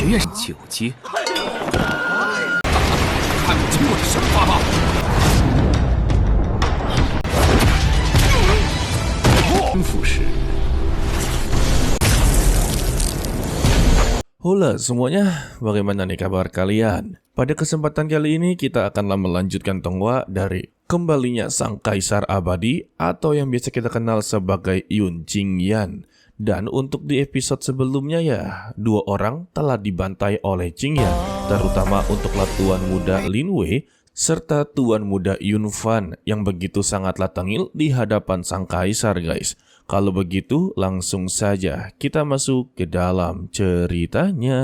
学院9阶，看不清我的身法吗？ 复式。 Halo semuanya, bagaimana nih kabar kalian? Pada kesempatan kali ini kita akanlah melanjutkan tonggua dari kembalinya Sang Kaisar Abadi atau yang biasa kita kenal sebagai Yun Qingyan. Dan untuk di episode sebelumnya ya, dua orang telah dibantai oleh Qingyan, terutama untuklah Tuan Muda Lin Wei serta Tuan Muda Yun Fan yang begitu sangatlah tengil di hadapan Sang Kaisar guys. Kalau begitu, langsung saja kita masuk ke dalam ceritanya.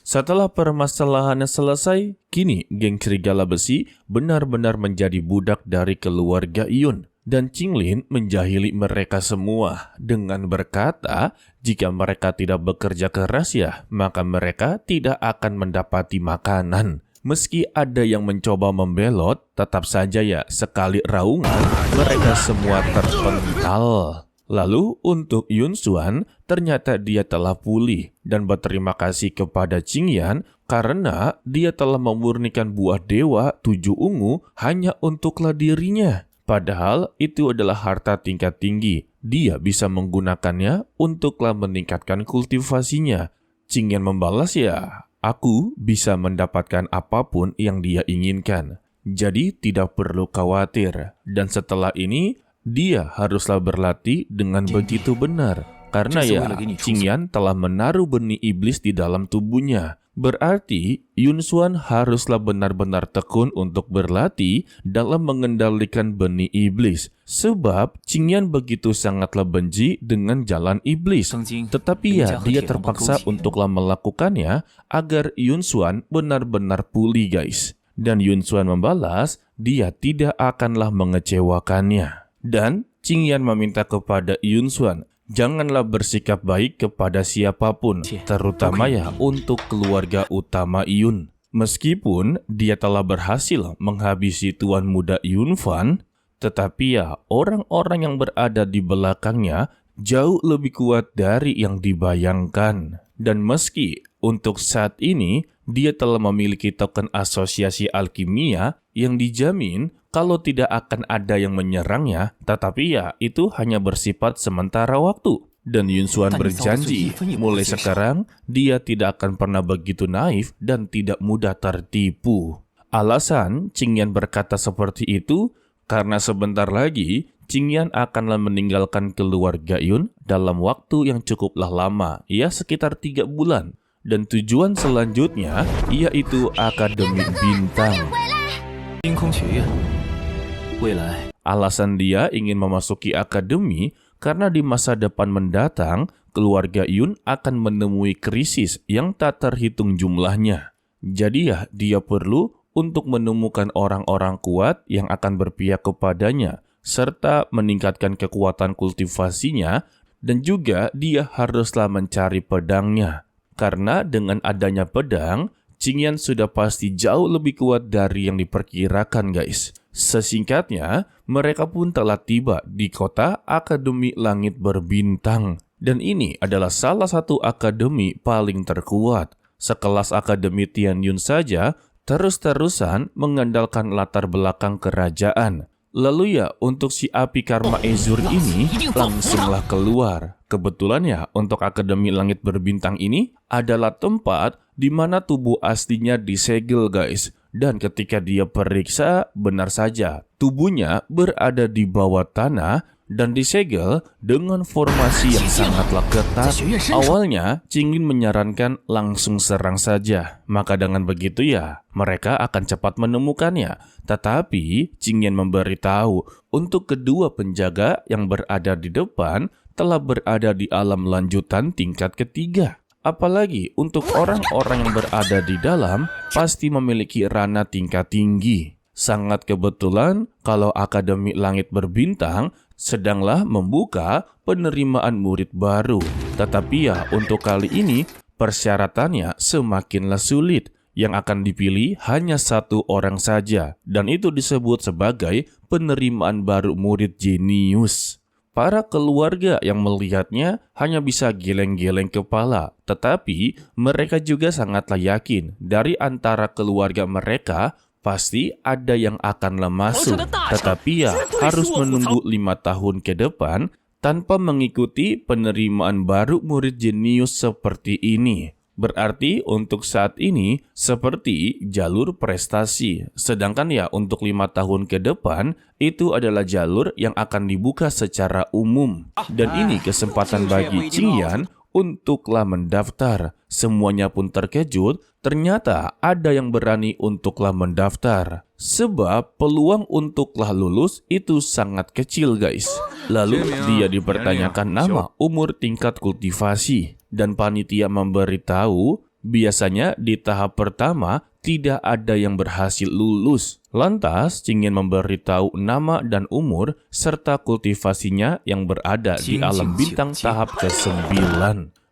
Setelah permasalahannya selesai, kini geng Serigala Besi benar-benar menjadi budak dari keluarga Yun. Dan Qinglin menjahili mereka semua dengan berkata, jika mereka tidak bekerja keras ya, maka mereka tidak akan mendapati makanan. Meski ada yang mencoba membelot, tetap saja ya sekali raungan mereka semua terpental. Lalu untuk Yun Xuan, ternyata dia telah pulih dan berterima kasih kepada Qingyan karena dia telah memurnikan buah dewa 7 ungu hanya untuklah dirinya. Padahal itu adalah harta tingkat tinggi. Dia bisa menggunakannya untuklah meningkatkan kultivasinya. Qingyan membalas ya, aku bisa mendapatkan apapun yang dia inginkan. Jadi tidak perlu khawatir. Dan setelah ini, dia haruslah berlatih dengan begitu benar. Karena ya, Qingyan telah menaruh benih iblis di dalam tubuhnya. Berarti, Yun Xuan haruslah benar-benar tekun untuk berlatih dalam mengendalikan benih iblis. Sebab, Qingyan begitu sangatlah benci dengan jalan iblis. Tetapi ya, dia terpaksa untuklah melakukannya agar Yun Xuan benar-benar pulih guys. Dan Yun Xuan membalas, dia tidak akanlah mengecewakannya. Dan Qingyan meminta kepada Yun Xuan, janganlah bersikap baik kepada siapapun, terutama ya untuk keluarga utama Yun. Meskipun dia telah berhasil menghabisi Tuan Muda Yun Fan, tetapi ya orang-orang yang berada di belakangnya jauh lebih kuat dari yang dibayangkan. Dan meski untuk saat ini dia telah memiliki token asosiasi alkimia yang dijamin kalau tidak akan ada yang menyerangnya, tetapi ya itu hanya bersifat sementara waktu. Dan Yun Xuan berjanji, mulai sekarang dia tidak akan pernah begitu naif dan tidak mudah tertipu. Alasan Qingyan berkata seperti itu karena sebentar lagi Qingyan akanlah meninggalkan keluarga Yun dalam waktu yang cukuplah lama, ya sekitar 3 bulan. Dan tujuan selanjutnya yaitu Akademi Bintang. Alasan dia ingin memasuki akademi karena di masa depan mendatang, keluarga Yun akan menemui krisis yang tak terhitung jumlahnya. Jadi ya, dia perlu untuk menemukan orang-orang kuat yang akan berpihak kepadanya, serta meningkatkan kekuatan kultivasinya, dan juga dia haruslah mencari pedangnya. Karena dengan adanya pedang, Qingyan sudah pasti jauh lebih kuat dari yang diperkirakan guys. Sesingkatnya, mereka pun telah tiba di kota Akademi Langit Berbintang. Dan ini adalah salah satu akademi paling terkuat. Sekelas Akademi Tianyun saja, terus-terusan mengandalkan latar belakang kerajaan. Lalu ya, untuk si api Karma Azur ini langsunglah keluar. Kebetulan ya, untuk Akademi Langit Berbintang ini adalah tempat di mana tubuh aslinya disegel guys. Dan ketika dia periksa, benar saja tubuhnya berada di bawah tanah dan disegel dengan formasi yang sangatlah ketat. Awalnya, Qinglin menyarankan langsung serang saja. Maka dengan begitu ya, mereka akan cepat menemukannya. Tetapi, Qingyan memberitahu untuk kedua penjaga yang berada di depan telah berada di alam lanjutan tingkat ketiga. Apalagi untuk orang-orang yang berada di dalam pasti memiliki ranah tingkat tinggi. Sangat kebetulan kalau Akademi Langit Berbintang sedanglah membuka penerimaan murid baru. Tetapi ya untuk kali ini persyaratannya semakinlah sulit. Yang akan dipilih hanya 1 orang saja. Dan itu disebut sebagai penerimaan baru murid jenius. Para keluarga yang melihatnya hanya bisa geleng-geleng kepala, tetapi mereka juga sangatlah yakin dari antara keluarga mereka pasti ada yang akanlah masuk. Tetapi ya harus menunggu 5 tahun ke depan tanpa mengikuti penerimaan baru murid jenius seperti ini. Berarti untuk saat ini seperti jalur prestasi. Sedangkan ya untuk 5 tahun ke depan itu adalah jalur yang akan dibuka secara umum. Dan ini kesempatan bagi Qingyan untuklah mendaftar. Semuanya pun terkejut, ternyata ada yang berani untuklah mendaftar. Sebab peluang untuklah lulus itu sangat kecil guys. Lalu dia dipertanyakan nama, umur, tingkat kultivasi. Dan panitia memberitahu biasanya di tahap pertama tidak ada yang berhasil lulus. Lantas Qingyan memberitahu nama dan umur serta kultivasinya yang berada di alam bintang tahap ke-9.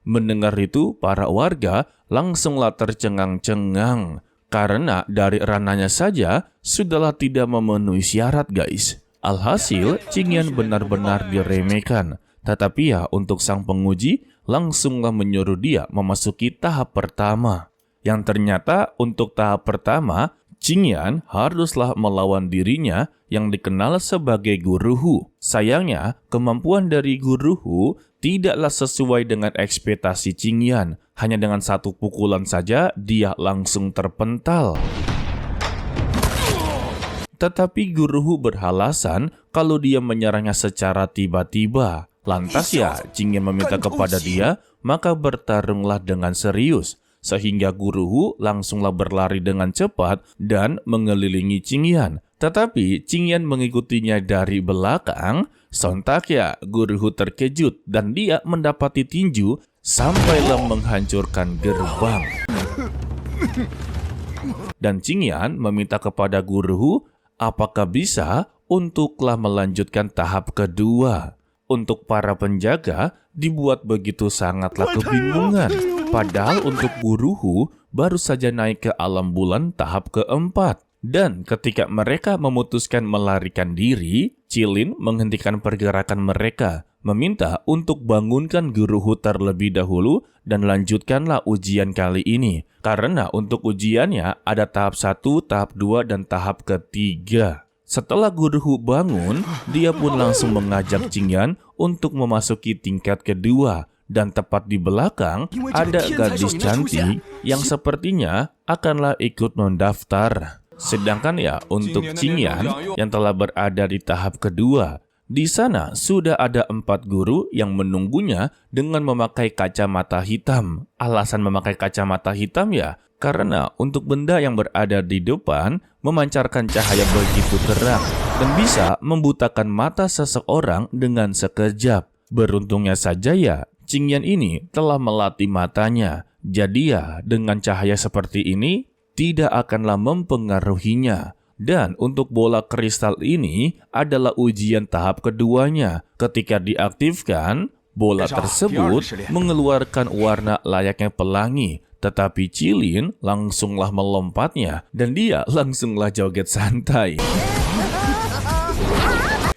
Mendengar itu para warga langsunglah tercengang-cengang. Karena dari rananya saja sudahlah tidak memenuhi syarat guys. Alhasil Qingyan benar-benar diremehkan. Tetapi ya untuk sang penguji langsunglah menyuruh dia memasuki tahap pertama. Yang ternyata untuk tahap pertama, Qingyan haruslah melawan dirinya yang dikenal sebagai Guruhu. Sayangnya, kemampuan dari Guruhu tidaklah sesuai dengan ekspektasi Qingyan. Hanya dengan satu pukulan saja, dia langsung terpental. Tetapi Guruhu beralasan kalau dia menyerangnya secara tiba-tiba. Lantas ya, Qingyan meminta kepada dia, maka bertarunglah dengan serius. Sehingga Guruhu langsunglah berlari dengan cepat dan mengelilingi Qingyan. Tetapi Qingyan mengikutinya dari belakang. Sontak ya, Guruhu terkejut dan dia mendapati tinju sampailah menghancurkan gerbang. Dan Qingyan meminta kepada Guruhu, apakah bisa untuklah melanjutkan tahap kedua. Untuk para penjaga dibuat begitu sangatlah kebingungan. Padahal untuk Guruhu baru saja naik ke alam bulan tahap keempat. Dan ketika mereka memutuskan melarikan diri, Qilin menghentikan pergerakan mereka, meminta untuk bangunkan Guruhu terlebih dahulu dan lanjutkanlah ujian kali ini. Karena untuk ujiannya ada tahap 1, tahap 2, dan tahap ketiga. Setelah Guruhu bangun, dia pun langsung mengajak Qingyan untuk memasuki tingkat kedua. Dan tepat di belakang ada gadis cantik yang sepertinya akanlah ikut mendaftar. Sedangkan ya untuk Qingyan yang telah berada di tahap kedua, di sana sudah ada 4 guru yang menunggunya dengan memakai kacamata hitam. Alasan memakai kacamata hitam ya karena untuk benda yang berada di depan memancarkan cahaya begitu terang dan bisa membutakan mata seseorang dengan sekejap. Beruntungnya saja ya, Qingyan ini telah melatih matanya. Jadi ya, dengan cahaya seperti ini tidak akanlah mempengaruhinya. Dan untuk bola kristal ini adalah ujian tahap keduanya. Ketika diaktifkan, bola tersebut mengeluarkan warna layaknya pelangi. Tetapi Qilin langsunglah melompatnya dan dia langsunglah joget santai.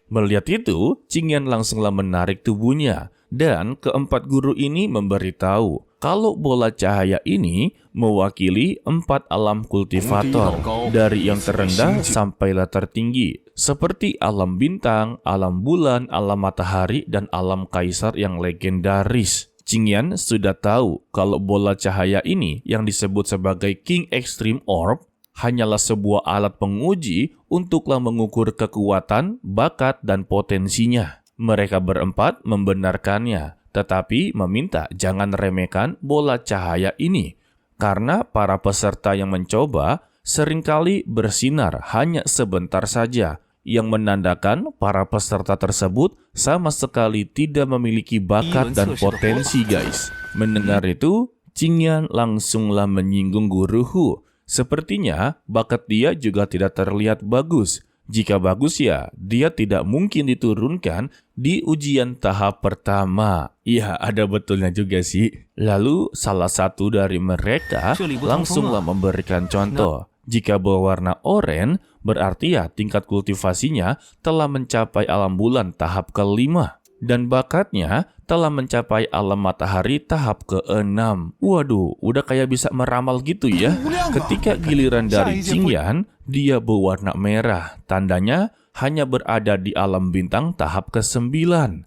Melihat itu, Qingyan langsunglah menarik tubuhnya. Dan keempat guru ini memberitahu kalau bola cahaya ini mewakili 4 alam kultivator. Dari yang terendah sampailah tertinggi. Seperti alam bintang, alam bulan, alam matahari, dan alam kaisar yang legendaris. Qingyan sudah tahu kalau bola cahaya ini yang disebut sebagai King Extreme Orb hanyalah sebuah alat penguji untuklah mengukur kekuatan, bakat, dan potensinya. Mereka berempat membenarkannya, tetapi meminta jangan remehkan bola cahaya ini. Karena para peserta yang mencoba seringkali bersinar hanya sebentar saja, yang menandakan para peserta tersebut sama sekali tidak memiliki bakat dan potensi guys. Mendengar itu, Qingyan langsunglah menyinggung Guruhu. Sepertinya bakat dia juga tidak terlihat bagus. Jika bagus ya, dia tidak mungkin diturunkan di ujian tahap pertama. Ya, ada betulnya juga sih. Lalu salah satu dari mereka langsunglah memberikan contoh. Jika berwarna oranye, berarti ya tingkat kultivasinya telah mencapai alam bulan tahap ke-5. dan bakatnya telah mencapai alam matahari tahap ke-6. Waduh, udah kayak bisa meramal gitu ya. Ketika giliran dari Qingyan, dia berwarna merah. Tandanya hanya berada di alam bintang tahap ke-9.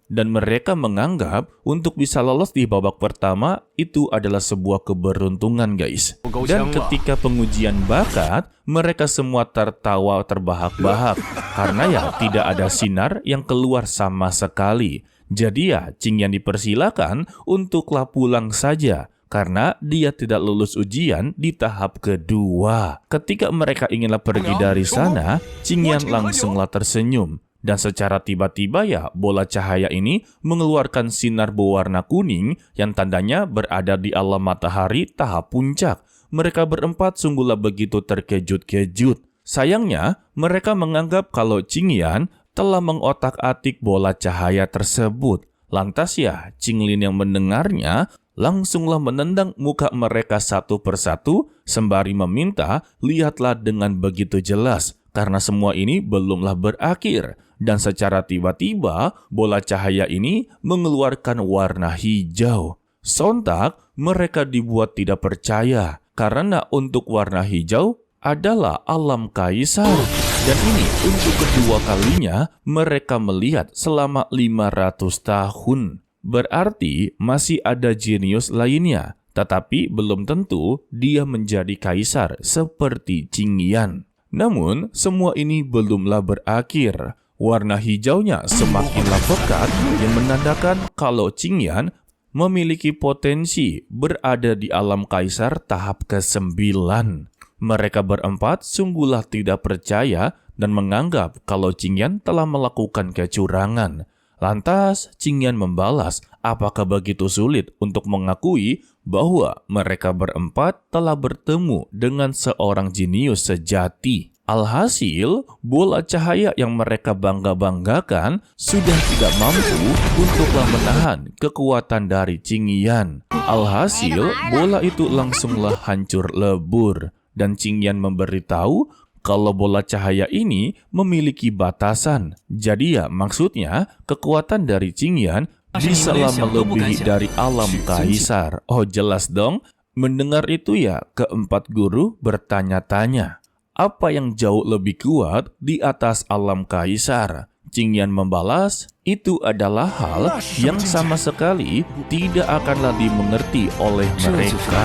Dan mereka menganggap untuk bisa lolos di babak pertama itu adalah sebuah keberuntungan, guys. Dan ketika pengujian bakat, mereka semua tertawa terbahak-bahak karena ya tidak ada sinar yang keluar sama sekali. Jadi ya Qingyan dipersilakan untuklah pulang saja karena dia tidak lulus ujian di tahap kedua. Ketika mereka inginlah pergi dari sana, Qingyan langsunglah tersenyum. Dan secara tiba-tiba ya bola cahaya ini mengeluarkan sinar berwarna kuning yang tandanya berada di alam matahari tahap puncak. Mereka berempat sungguhlah begitu terkejut-kejut. Sayangnya, mereka menganggap kalau Qingyan telah mengotak-atik bola cahaya tersebut. Lantas ya, Qinglin yang mendengarnya langsunglah menendang muka mereka satu persatu sembari meminta, lihatlah dengan begitu jelas. Karena semua ini belumlah berakhir. Dan secara tiba-tiba, bola cahaya ini mengeluarkan warna hijau. Sontak, mereka dibuat tidak percaya. Karena untuk warna hijau adalah alam kaisar. Dan ini untuk kedua kalinya mereka melihat selama 500 tahun. Berarti masih ada jenius lainnya. Tetapi belum tentu dia menjadi kaisar seperti Qingyan. Namun, semua ini belumlah berakhir. Warna hijaunya semakinlah pekat yang menandakan kalau Qingyan memiliki potensi berada di alam kaisar tahap ke-9. Mereka berempat sungguhlah tidak percaya dan menganggap kalau Qingyan telah melakukan kecurangan. Lantas, Qingyan membalas, apakah begitu sulit untuk mengakui bahwa mereka berempat telah bertemu dengan seorang jenius sejati. Alhasil, bola cahaya yang mereka bangga-banggakan sudah tidak mampu untuklah menahan kekuatan dari Qingyan. Alhasil, bola itu langsunglah hancur lebur. Dan Qingyan memberitahu kalau bola cahaya ini memiliki batasan. Jadi ya maksudnya kekuatan dari Qingyan bisalah melebihi dari alam kaisar. Oh jelas dong. Mendengar itu ya keempat guru bertanya-tanya. Apa yang jauh lebih kuat di atas alam kaisar? Qingyan membalas, itu adalah hal yang sama sekali tidak akanlah dimengerti oleh mereka.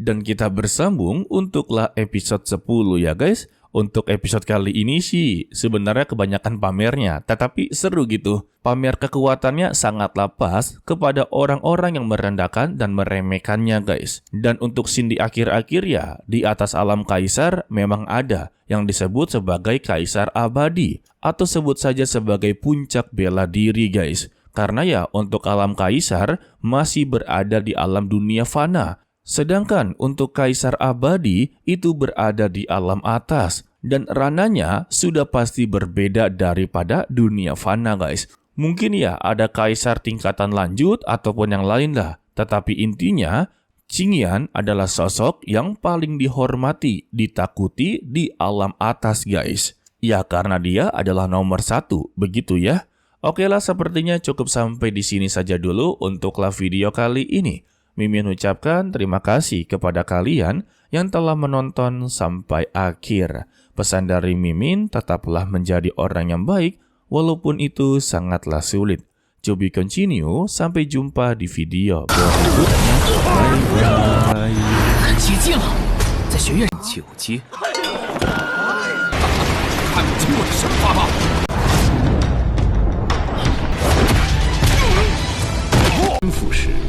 Dan kita bersambung untuklah episode 10 ya guys. Untuk episode kali ini sih sebenarnya kebanyakan pamernya, tetapi seru gitu. Pamer kekuatannya sangatlah pas kepada orang-orang yang merendahkan dan meremehkannya guys. Dan untuk scene di akhir-akhir ya, di atas alam kaisar memang ada yang disebut sebagai kaisar abadi. Atau sebut saja sebagai puncak bela diri guys. Karena ya untuk alam kaisar masih berada di alam dunia fana. Sedangkan untuk kaisar abadi itu berada di alam atas dan rananya sudah pasti berbeda daripada dunia fana guys. Mungkin ya ada kaisar tingkatan lanjut ataupun yang lain lah. Tetapi intinya Qingyan adalah sosok yang paling dihormati, ditakuti di alam atas guys. Ya karena dia adalah nomor 1, begitu ya. Oke lah sepertinya cukup sampai di sini saja dulu untuklah video kali ini. Mimin ucapkan terima kasih kepada kalian yang telah menonton sampai akhir. Pesan dari Mimin, tetaplah menjadi orang yang baik, walaupun itu sangatlah sulit. To be continue, sampai jumpa di video berikutnya. Bye-bye. 很接近了，在学院9阶，看不清我的身法吧。吩咐时。